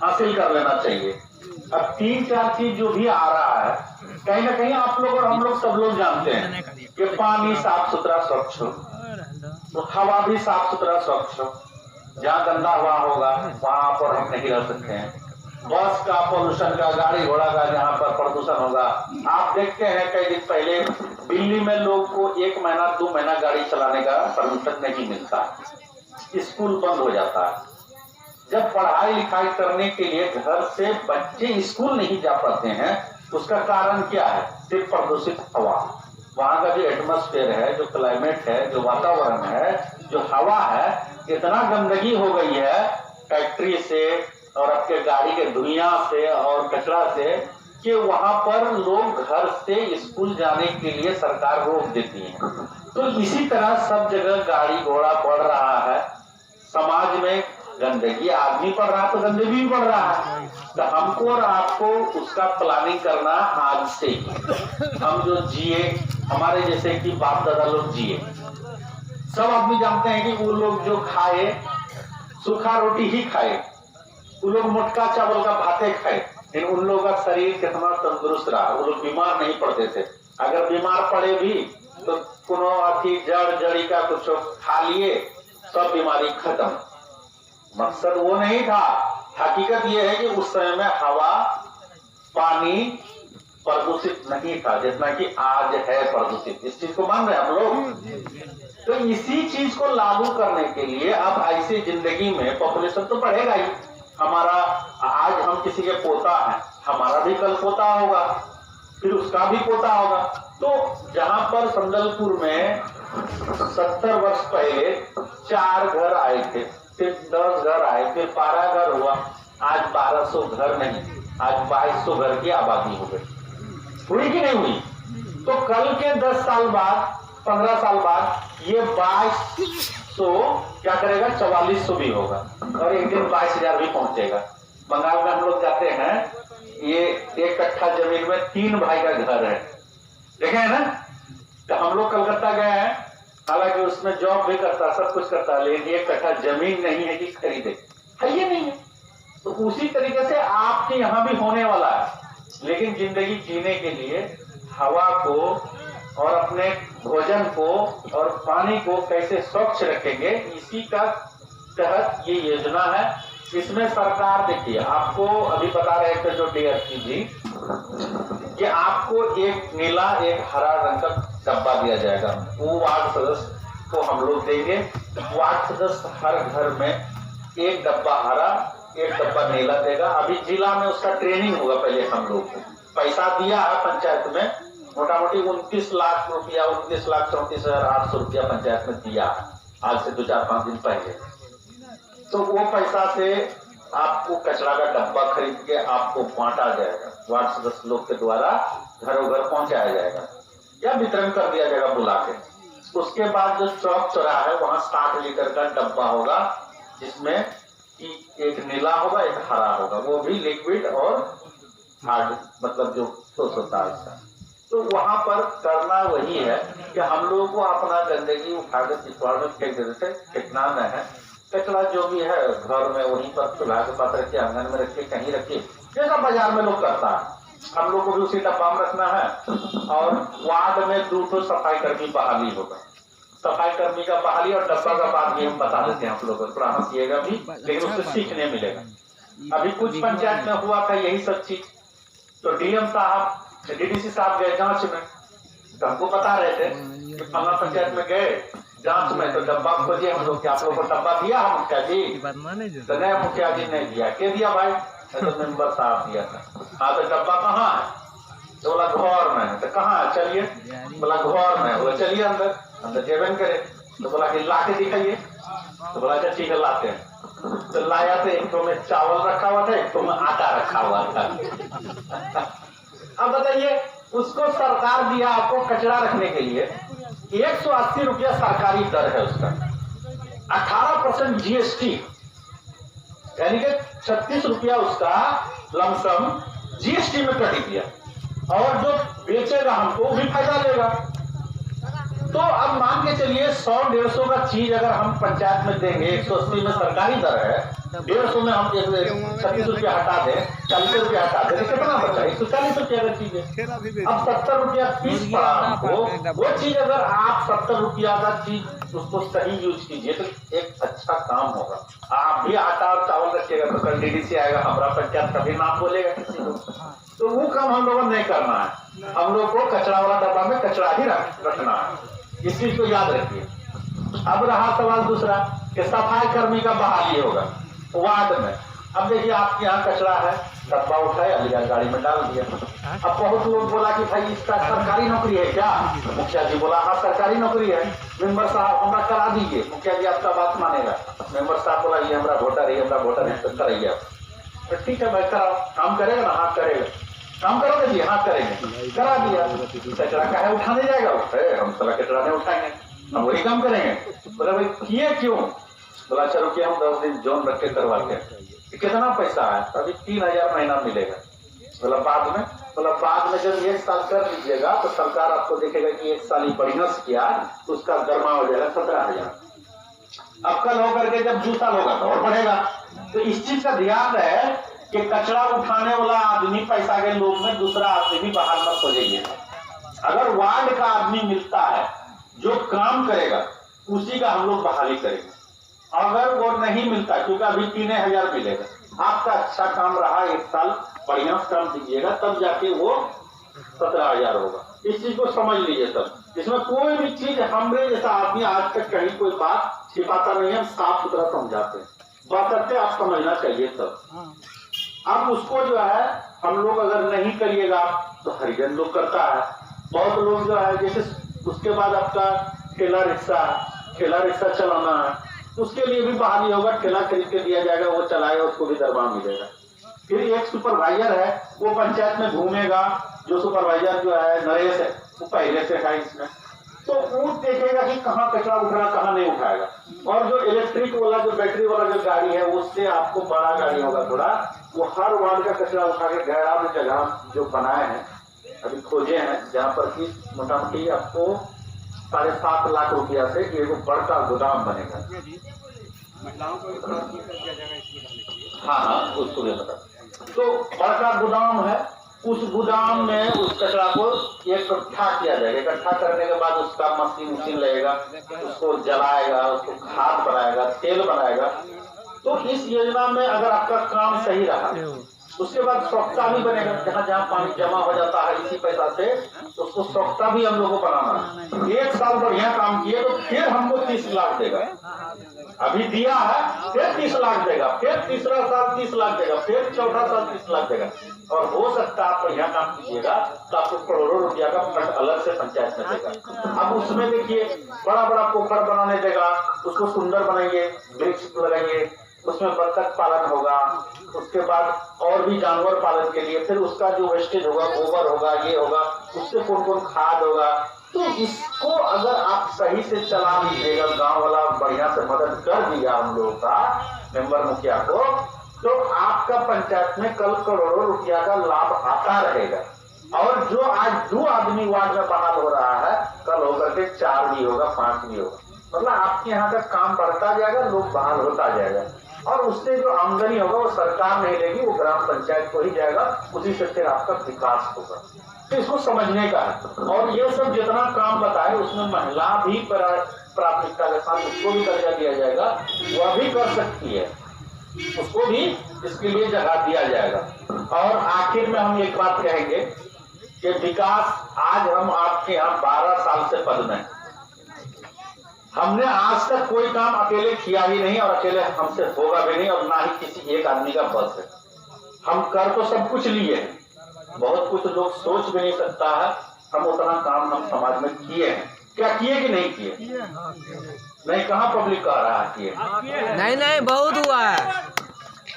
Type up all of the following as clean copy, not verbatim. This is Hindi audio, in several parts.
हासिल कर लेना चाहिए। अब 3-4 चीज जो भी आ रहा है, कहीं ना कहीं आप लोग और हम लोग सब लोग जानते हैं कि पानी साफ सुथरा स्वच्छ हो, तो हवा भी साफ सुथरा स्वच्छ हो। जहाँ गंदा हवा होगा वहां पर हम नहीं रह सकते हैं। बस का पोल्यूशन का, गाड़ी घोड़ा का जहाँ पर प्रदूषण होगा, आप देखते हैं कई दिन पहले दिल्ली में लोग को 1 महीना 2 महीना गाड़ी चलाने का परमिशन नहीं मिलता, स्कूल बंद हो जाता है। जब पढ़ाई लिखाई करने के लिए घर से बच्चे स्कूल नहीं जा पाते हैं, उसका कारण क्या है? सिर्फ प्रदूषित हवा। वहां का जो एटमॉस्फेयर है, जो क्लाइमेट है, जो वातावरण है, जो हवा है, इतना गंदगी हो गई है फैक्ट्री से और आपके गाड़ी के धुइयां से और कचरा से, कि वहां पर लोग घर से स्कूल जाने के लिए सरकार रोक देती है। तो इसी तरह सब जगह गाड़ी घोड़ा बढ़ रहा है, समाज में गंदगी, आदमी पढ़ रहा तो गंदगी भी बढ़ रहा है। तो हमको और आपको उसका प्लानिंग करना आज से ही। हम जो जिए, हमारे जैसे कि बाप दादा लोग जिए, सब आदमी जानते हैं कि वो लोग जो खाए सूखा रोटी ही खाए, वो लोग मोटका चावल का भाते खाए, लेकिन उन लोगों का शरीर कितना तंदुरुस्त रहा, वो लोग बीमार नहीं पड़ते थे। अगर बीमार पड़े भी तो कोनो अति जड़ जड़ी का कुछ खा लिए, सब बीमारी खत्म। मकसद वो नहीं था। हकीकत ये है कि उस समय में हवा पानी प्रदूषित नहीं था जितना कि आज है प्रदूषित। इस चीज को मान रहे हैं आप लोग? तो इसी चीज को लागू करने के लिए अब ऐसी जिंदगी में पॉपुलेशन तो बढ़ेगा ही। हमारा आज हम किसी के पोता है, हमारा भी कल पोता होगा, फिर उसका भी पोता होगा। तो जहां पर संदलपुर में 70 वर्ष पहले 4 घर आए थे, फिर 10 घर आए, फिर 12 घर हुआ, आज 1200 घर नहीं, आज 2200 घर की आबादी हो गई। हुई कि नहीं हुई? तो कल के 10 साल बाद 15 साल बाद ये 2200 क्या करेगा? 4400 भी होगा, और एक दिन 22,000 भी पहुंचेगा। बंगाल में हम लोग जाते हैं, ये 1 कट्ठा जमीन में 3 भाई का घर है, देखे है ना? तो हम लोग कलकत्ता गए हैं, हालांकि उसमें जॉब भी करता, सब कुछ करता, लेकिन 1 कट्ठा जमीन नहीं है कि खरीदे, है ये नहीं है। तो उसी तरीके से आपके यहाँ भी होने वाला है। लेकिन जिंदगी जीने के लिए हवा को और अपने भोजन को और पानी को कैसे स्वच्छ रखेंगे, इसी का तहत ये योजना है। इसमें सरकार, देखिए आपको अभी बता रहे थे जो डीएसपी जी, कि आपको एक नीला एक हरा रंग का डब्बा दिया जाएगा, वो वार्ड सदस्य को हम लोग देंगे। वार्ड सदस्य हर घर में एक डब्बा हरा एक डब्बा नीला देगा। अभी जिला में उसका ट्रेनिंग होगा। पहले हम लोग को पैसा दिया है पंचायत में, मोटा मोटी 29 लाख रुपया, 29,34,800 रुपया पंचायत में दिया आज से 2-4-5 दिन पहले। तो वो पैसा से आपको कचरा का डब्बा खरीद के आपको बांटा जाएगा, वार्ड सदस्य लोग के द्वारा घरों घर पहुंचाया जाएगा या वितरण कर दिया जाएगा बुला के। उसके बाद जो चौक चौराहा है वहां 60 लीटर का डब्बा होगा, जिसमें एक नीला होगा एक हरा होगा, वो भी लिक्विड और हार्ड, मतलब जो ठोस होता है उसका। तो वहां पर करना वही है कि हम लोगों को अपना गंदगी उठाकर चितवाड़ में फेंक देते थे, फेंकना न है। कचरा जो भी है घर में वहीं पर चूल्हा के पास रखिए, आंगन में रखिए, कहीं रखिए, जैसा बाजार में लोग करता है, हम लोग को भी उसी डब्बा में रखना है। और वार्ड में 2 सफाई कर्मी बहाली होगा। सफाई कर्मी का बहाली और डब्बा का बात भी हम बता देते हैं आप लोगों को, थोड़ा हंसिएगा भी, लेकिन उससे सीखने मिलेगा। अभी कुछ पंचायत में हुआ था यही सब चीज, तो डीएम साहब डीडीसी साहब गए जांच में, तो हमको बता रहे थे कि फला पंचायत में गए जांच में, तो डब्बा खोजिए हम लोग, आप लोग को डब्बा दिया है मुखिया जी? तो नहीं मुखिया जी ने दिया। क्या दिया भाई? तो मेंबर साहब दिया था। हाँ तो डब्बा कहाँ है? तो बोला घर में। तो कहाँ है? चलिए। बोला घर में। बोला चलिए अंदर। अंदर जेबन करे। तो बोला कि ला के दिखाइए। तो बोला अच्छा ठीक है लाते हैं। तो लाया तो एक तो में चावल रखा हुआ था, एक तो में आटा रखा हुआ था। अब बताइए, उसको सरकार दिया आपको कचरा रखने के लिए 180 रुपया सरकारी दर है उसका, 18% जीएसटी, यानी कि 36 रुपया उसका लमसम जीएसटी में कट दिया, और जो बेचेगा हमको भी फायदा लेगा। तो अब मान के चलिए 100-150 का चीज अगर हम पंचायत में देंगे, 180 में सरकारी दर है, 150 में हम 36 रुपया हटा दें, 40 रुपया हटा दें, तो कितना बचा? 140 रुपया का चीज है। अब 70 रुपया फीस पड़ा हमको, वो चीज अगर आप 70 रुपया का चीज उसको सही यूज कीजिए तो एक अच्छा काम होगा। आप भी आटा और चावल रखिएगा तो कल डीडीसी आएगा, हमारा पंचायत कभी नाम बोलेगा किसी को, तो वो काम हम लोगों ने नहीं करना है। हम लोग को कचरा वाला डब्बा में कचरा ही रखना है, इस चीज को याद रखिए। अब रहा सवाल दूसरा कि सफाई कर्मी का बहाली होगा वार्ड में। अब देखिए आपके यहाँ कचरा है, डब्बा उठाया लिया गाड़ी में डाल दिया। अब बहुत लोग बोला कि भाई इसका सरकारी नौकरी है क्या? मुखिया जी बोला हाँ सरकारी नौकरी है, मेंबर साहब हमारा करा दीजिए। मुखिया जी आपका बात मानेगा, मेंबर साहब बोला ये हमारा वोटर है, हमारा वोटर है, तो कराइए आप। तो ठीक है भाई कराओ, काम करेगा ना? हाँ करेगा। काम करोगे जी? हाँ करेंगे। करा दिया। कचरा काहे उठाने जाएगा? हम साला कचरा नहीं उठाएंगे, हम वही काम करेंगे। बोला भाई किए क्यों? बोला चलो कि हम 10 दिन जोन रख के करवाते हैं। कितना पैसा है? अभी 3000 महीना मिलेगा। बोला बाद में? बोला बाद में जब 1 साल कर लीजिएगा तो सरकार आपको देखेगा कि 1 साल ही बढ़िया से किया तो उसका दरमा हो जाएगा 17,000। अब कल होकर के जब 2 साल होगा तो और बढ़ेगा। तो इस चीज का ध्यान है कि कचरा उठाने वाला आदमी पैसा के लोग में दूसरा आदमी भी बाहर मत हो जाइए। अगर वार्ड का आदमी मिलता है जो काम करेगा उसी का हम लोग बहाली करेंगे। अगर वो नहीं मिलता, क्योंकि अभी 3000 मिलेगा, आपका अच्छा काम रहा 1 साल बढ़िया काम दीजिएगा तब जाके वो 17,000 होगा। इस चीज को समझ लीजिए। तब इसमें कोई भी चीज हमरे जैसा आदमी आज तक कहीं कोई बात छिपाता नहीं है, साफ सुथरा समझाते हैं, बशर्ते आप समझना चाहिए। तब अब उसको जो है हम लोग अगर नहीं करिएगा तो हरिजन लोग करता है। बहुत लोग जो है जैसे उसके बाद आपका ठेला रिक्शा चलाना है, उसके लिए भी बहाली होगा, ठेला खरीद के दिया जाएगा, वो चलाएगा, उसको भी दरबार मिलेगा। फिर एक सुपरवाइजर है, वो पंचायत में घूमेगा, जो सुपरवाइजर जो है नरेश है, वो पहले से है इसमें, तो वो देखेगा कि कहाँ कचरा उठ रहा कहाँ नहीं उठाएगा। और जो इलेक्ट्रिक वाला जो बैटरी वाला जो गाड़ी है उससे आपको बड़ा गाड़ी होगा थोड़ा, वो हर वार्ड का कचरा उठा के गैरा में जगह जो बनाए हैं अभी खोजे हैं, जहाँ पर कि मोटा मोटी आपको 7.5 लाख रुपया से एक बड़का गोदाम बनेगा। हाँ उसको भी बता। तो बड़का गोदाम है, उस गोदाम में उस कचरा को इकट्ठा किया जाएगा। इकट्ठा करने के बाद उसका मशीन लगेगा, उसको जलाएगा, उसको खाद बनाएगा, तेल बनाएगा। तो इस योजना में अगर आपका काम सही रहा उसके बाद स्वच्छता भी बनेगा। जहाँ जहाँ पानी जमा हो जाता है इसी पैसा से तो उसको स्वच्छता भी हम लोगों को बनाना है। 1 साल बढ़िया काम किए तो फिर हमको 30 लाख देगा। अभी दिया है फिर 30 लाख देगा, फिर तीसरा साल 30 लाख देगा, फिर चौथा साल 30 लाख देगा। और हो सकता है आप बढ़िया काम कीजिएगा तो आपको करोड़ों रुपया का फंड अलग से पंचायत में देगा। अब उसमें देखिए बड़ा बड़ा पोखर बनाने देगा, उसको सुंदर बनाएंगे, वृक्ष लगाएंगे, उसमें बत्तख पालन होगा, उसके बाद और भी जानवर पालन के लिए, फिर उसका जो वेस्टेज होगा, गोबर होगा, ये होगा, उससे कौन कौन खाद होगा। तो इसको अगर आप सही से चला लीजिएगा, गांव वाला बढ़िया से मदद कर दिया हम लोगों का मेंबर मुखिया को, तो आपका पंचायत में कल करोड़ों रुपया का लाभ आता रहेगा। और जो आज 2 आदमी वार्ड में बहाल हो रहा है, कल होकर के 4 भी होगा, 5 भी होगा। मतलब आपके यहाँ का काम बढ़ता जाएगा, लोग बहाल होता जाएगा, और उससे जो आमदनी होगा वो सरकार नहीं लेगी, वो ग्राम पंचायत को ही जाएगा, उसी से फिर आपका विकास होगा। तो इसको समझने का है। और ये सब जितना काम बताए उसमें महिला भी प्राथमिकता के साथ उसको भी दर्जा दिया जाएगा, वह भी कर सकती है, उसको भी इसके लिए जगह दिया जाएगा। और आखिर में हम एक बात कहेंगे कि विकास, आज हम आपके यहाँ 12 साल से पद में, हमने आज तक कोई काम अकेले किया ही नहीं और अकेले हमसे होगा भी नहीं, और ना ही किसी एक आदमी का बस है। हम कर तो सब कुछ लिए हैं, बहुत कुछ लोग सोच भी नहीं सकता है हम उतना काम हम समाज में किए हैं। क्या किए कि नहीं किए? नहीं, कहाँ पब्लिक कह रहा है किए? नहीं बहुत हुआ है।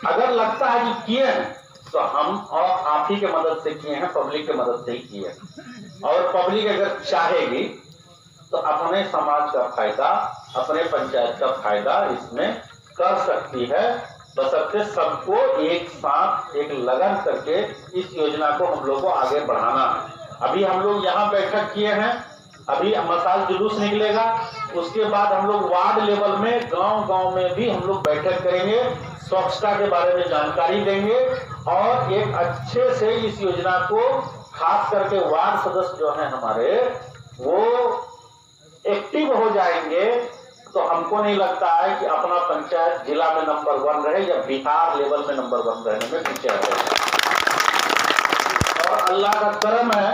अगर लगता है कि किए हैं तो हम और आप ही के मदद से किए हैं, पब्लिक के मदद से ही किए हैं। और पब्लिक अगर चाहेगी तो अपने समाज का फायदा, अपने पंचायत का फायदा इसमें कर सकती है, बशर्ते सबको एक साथ एक लगन करके इस योजना को हम लोग को आगे बढ़ाना है। अभी हम लोग यहाँ बैठक किए हैं, अभी मसाज जुलूस निकलेगा, उसके बाद हम लोग वार्ड लेवल में गांव-गांव में भी हम लोग बैठक करेंगे, स्वच्छता के बारे में जानकारी देंगे और एक अच्छे से इस योजना को खास करके वार्ड सदस्य जो हैं हमारे वो एक्टिव हो जाएंगे तो हमको नहीं लगता है कि अपना पंचायत जिला में नंबर 1 रहे या बिहार लेवल में नंबर 1 रहने में पीछे रहे। और अल्लाह का करम है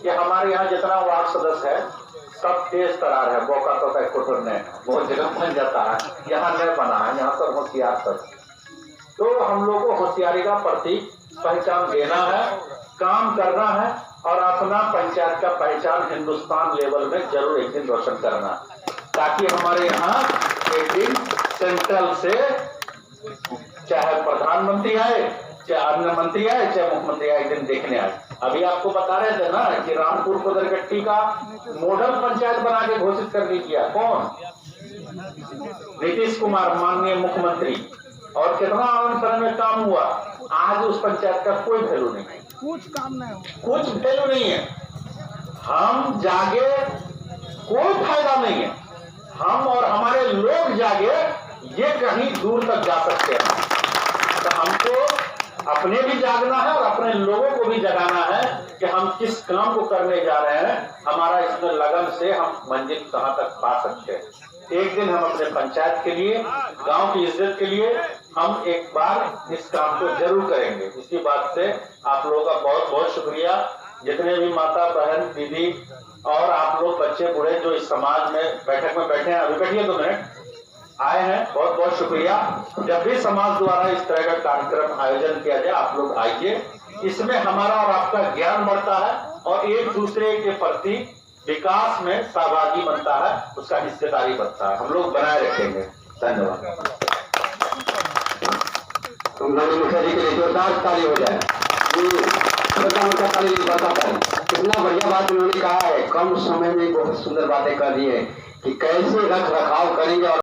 कि हमारे यहाँ जितना वार्ड सदस्य है सब तेज तरार है, मौका तो कोठर ने बहुत जगह बन जाता है, यहाँ नहीं बना है, यहाँ सब होशियार सब। तो हम लोगों को होशियारी का प्रतीक पहचान देना है, काम करना है और अपना पंचायत का पहचान हिंदुस्तान लेवल में जरूर एक दिन रोशन करना, ताकि हमारे यहाँ एक दिन सेंट्रल से चाहे प्रधानमंत्री आए, चाहे अन्य मंत्री आए, चाहे मुख्यमंत्री आए, एक दिन देखने आए। अभी आपको बता रहे थे ना कि रामपुर को दरगट्टी का मॉडल पंचायत बना के घोषित कर दिया कौन? नीतीश कुमार माननीय मुख्यमंत्री। और कितना आनंद में काम हुआ। आज उस पंचायत का कोई वैल्यू नहीं है, कुछ काम नहीं हो, कुछ वैल्यू नहीं है। हम जागे कोई फायदा नहीं है, हम और हमारे लोग जागे ये कहीं दूर तक जा सकते हैं। तो हमको अपने भी जागना है और अपने लोगों को भी जगाना है कि हम किस काम को करने जा रहे हैं, हमारा इसमें लगन से हम मंजिल कहां तक पा सकते हैं। एक दिन हम अपने पंचायत के लिए, गांव की इज्जत के लिए हम एक बार इस काम को जरूर करेंगे। इसी बात से आप लोगों का बहुत बहुत शुक्रिया। जितने भी माता बहन दीदी और आप लोग बच्चे बूढ़े जो इस समाज में बैठक में बैठे हैं, अभी बैठिए 2 मिनट, आए हैं, बहुत बहुत शुक्रिया। जब भी समाज द्वारा इस तरह का कार्यक्रम आयोजन किया जाए आप लोग आइए, इसमें हमारा और आपका ज्ञान बढ़ता है और एक दूसरे के प्रति विकास में सहभागी बनता है, उसका हिस्सेदारी बनता है, हम लोग बनाए रखेंगे। धन्यवाद। मुखिया जी के लिए जोरदार ताली हो जाए। कितना बढ़िया बात उन्होंने कहा है, कम समय में बहुत सुंदर बातें कर दी है कि कैसे रख रखाव करेंगे और